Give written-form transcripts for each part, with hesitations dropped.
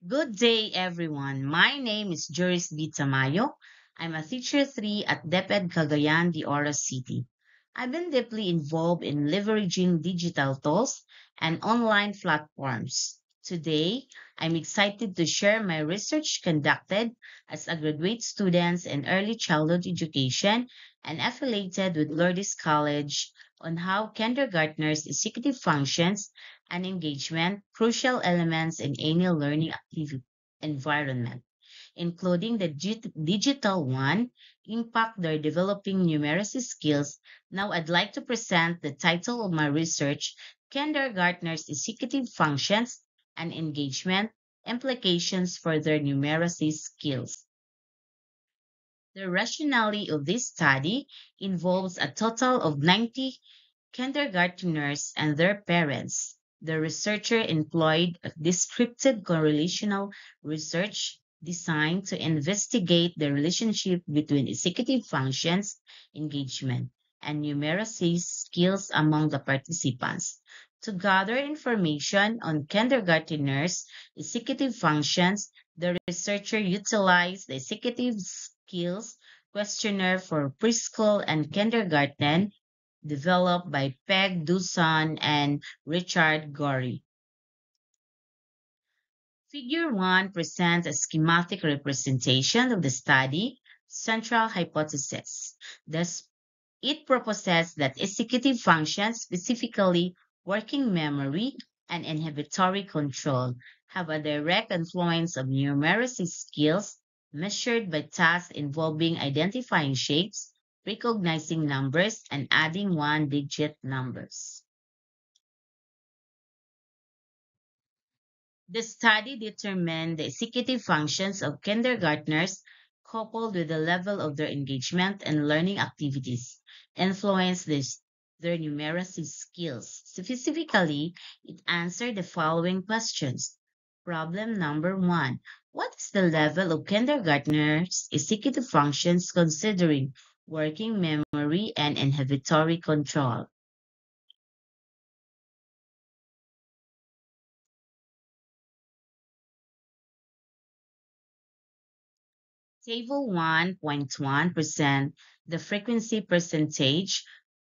Good day, everyone. My name is Juris B. Tamayo. I'm a teacher 3 at DepEd Cagayan de Oro City. I've been deeply involved in leveraging digital tools and online platforms. Today, I'm excited to share my research conducted as a graduate student in early childhood education and affiliated with Lourdes College on how kindergartners' executive functions and engagement, crucial elements in any learning activity environment, including the digital one, impact their developing numeracy skills. Now, I'd like to present the title of my research, Kindergartners' Executive Functions and Engagement, Implications for Their Numeracy Skills. The rationale of this study involves a total of 90 kindergarteners and their parents. The researcher employed a descriptive correlational research designed to investigate the relationship between executive functions, engagement, and numeracy skills among the participants. To gather information on kindergarteners' executive functions, the researcher utilized the executive skills questionnaire for preschool and kindergarten developed by Peg Dusan and Richard Gorey. Figure 1 presents a schematic representation of the study central hypothesis. Thus, it proposes that executive functions, specifically working memory and inhibitory control, have a direct influence of numeracy skills measured by tasks involving identifying shapes, recognizing numbers, and adding one-digit numbers. The study determined the executive functions of kindergartners coupled with the level of their engagement and learning activities influenced their numeracy skills. Specifically, it answered the following questions. Problem number 1. What is the level of kindergartners' executive functions considering working memory and inhibitory control? Table 1.1% the frequency percentage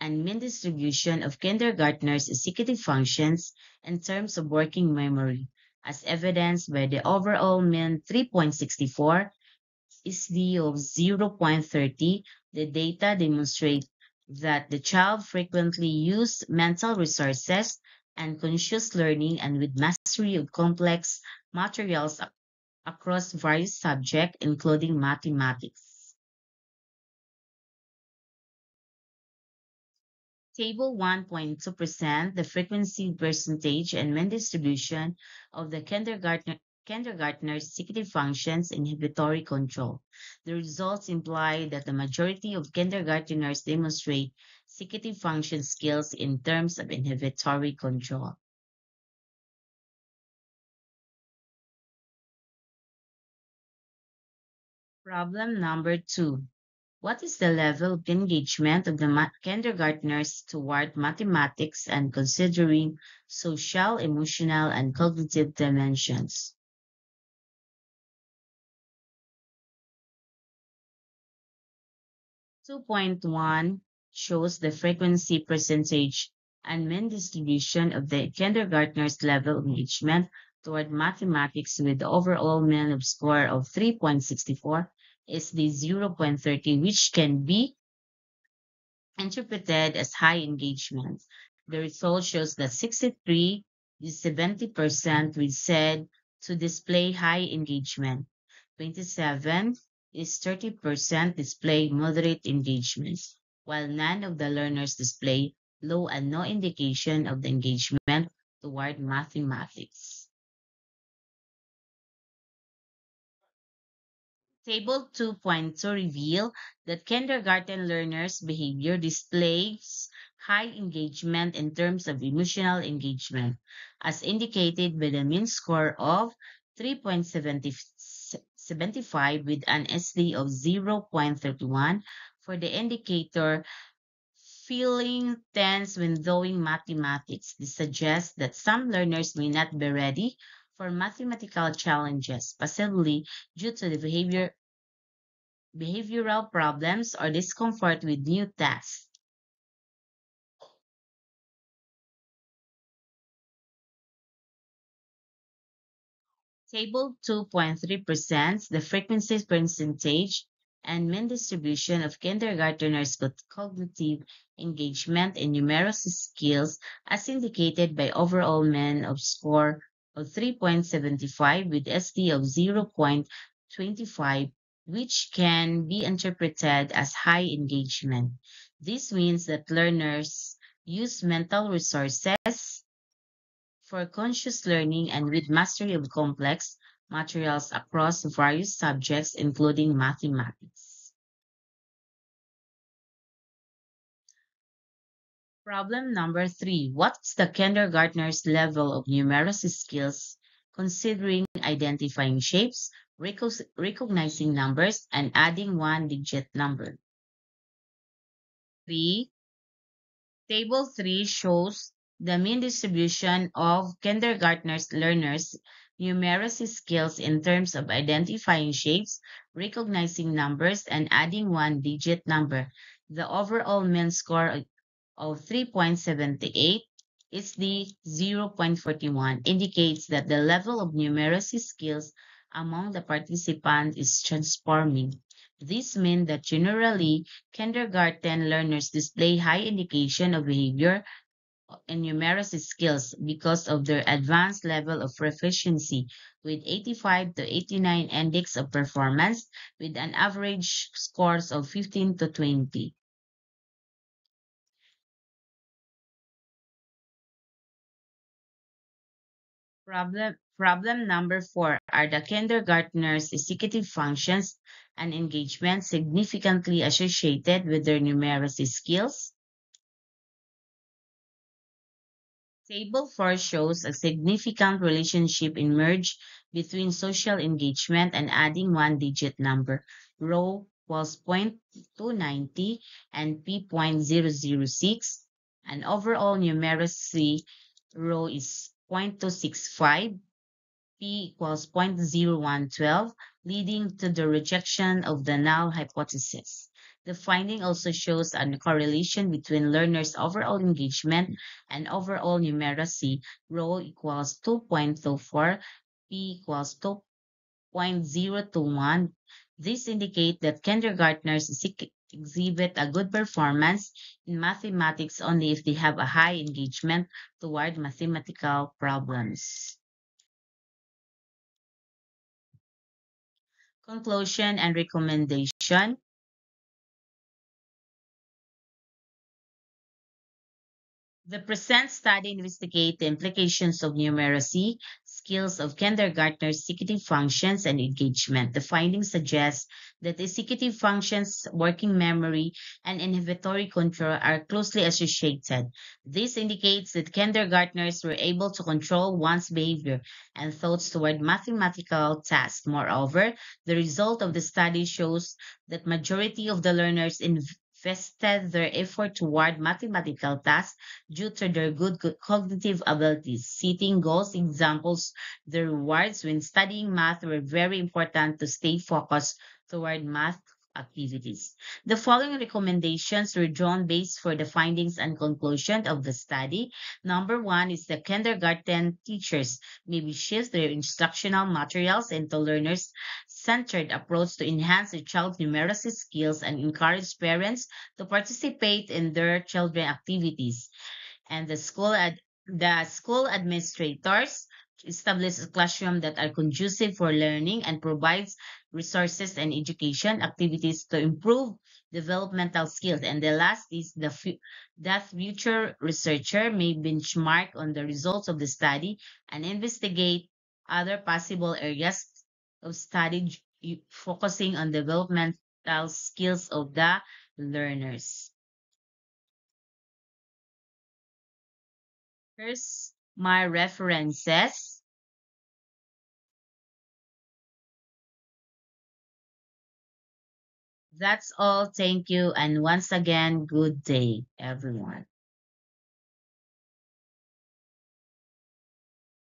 and mean distribution of kindergartners' executive functions in terms of working memory, as evidenced by the overall mean 3.64, SD of 0.30. The data demonstrate that the child frequently used mental resources and conscious learning and with mastery of complex materials across various subjects, including mathematics. Table 1.2% the frequency percentage and mean distribution of the kindergartner's executive functions inhibitory control. The results imply that the majority of kindergarteners demonstrate executive function skills in terms of inhibitory control. Problem number 2. What is the level of engagement of the kindergartners toward mathematics and considering social, emotional, and cognitive dimensions? 2.1 shows the frequency percentage and mean distribution of the kindergartner's level of engagement toward mathematics with the overall mean of score of 3.64 is the 0.30, which can be interpreted as high engagement. The result shows that 63 to 70% we said to display high engagement. 27 is 30% display moderate engagement, while none of the learners display low and no indication of the engagement toward mathematics. Table 2.2 reveal that kindergarten learners' behavior displays high engagement in terms of emotional engagement, as indicated by the mean score of 3.75 with an SD of 0.31 for the indicator feeling tense when doing mathematics. This suggests that some learners may not be ready for mathematical challenges, possibly due to the behavioral problems or discomfort with new tasks. Table 2.3 presents the frequency percentage and mean distribution of kindergarteners' cognitive engagement and numeracy skills as indicated by overall mean of score of 3.75 with SD of 0.25, which can be interpreted as high engagement. This means that learners use mental resources for conscious learning and with mastery of complex materials across various subjects, including mathematics. Problem number three. What's the kindergartner's level of numeracy skills considering identifying shapes, recognizing numbers, and adding one-digit number? Three. Table 3 shows the mean distribution of kindergartners learners' numeracy skills in terms of identifying shapes, recognizing numbers, and adding one-digit number. The overall mean score of 3.78 is the 0.41 indicates that the level of numeracy skills among the participants is transforming. This means that generally kindergarten learners display high indication of behavior and numeracy skills because of their advanced level of proficiency with 85 to 89 index of performance with an average scores of 15 to 20. Problem number four. Are the kindergartners' executive functions and engagement significantly associated with their numeracy skills? Table 4 shows a significant relationship emerge between social engagement and adding one-digit number. Rho was 0.290 and p.006, and overall numeracy rho is 0.265, p equals 0.0112, leading to the rejection of the null hypothesis. The finding also shows a correlation between learners' overall engagement and overall numeracy. Rho equals 2.24, p equals 2.021. This indicates that kindergartners exhibit a good performance in mathematics only if they have a high engagement toward mathematical problems. Conclusion and recommendation. The present study investigates the implications of numeracy, skills of kindergartners' executive functions, and engagement. The findings suggest that executive functions, working memory, and inhibitory control are closely associated. This indicates that kindergartners were able to control one's behavior and thoughts toward mathematical tasks. Moreover, the result of the study shows that majority of the learners invested their effort toward mathematical tasks due to their good cognitive abilities. Setting goals examples, the rewards when studying math were very important to stay focused toward math activities. The following recommendations were drawn based for the findings and conclusion of the study. Number one is the kindergarten teachers maybe shift their instructional materials into learners centered approach to enhance the child's numeracy skills and encourage parents to participate in their children activities and the school administrators establish a classroom that are conducive for learning and provides resources and education activities to improve developmental skills. And the last is that future researcher may benchmark on the results of the study and investigate other possible areas of study focusing on developmental skills of the learners. Here's my references. That's all. Thank you. And once again, good day, everyone.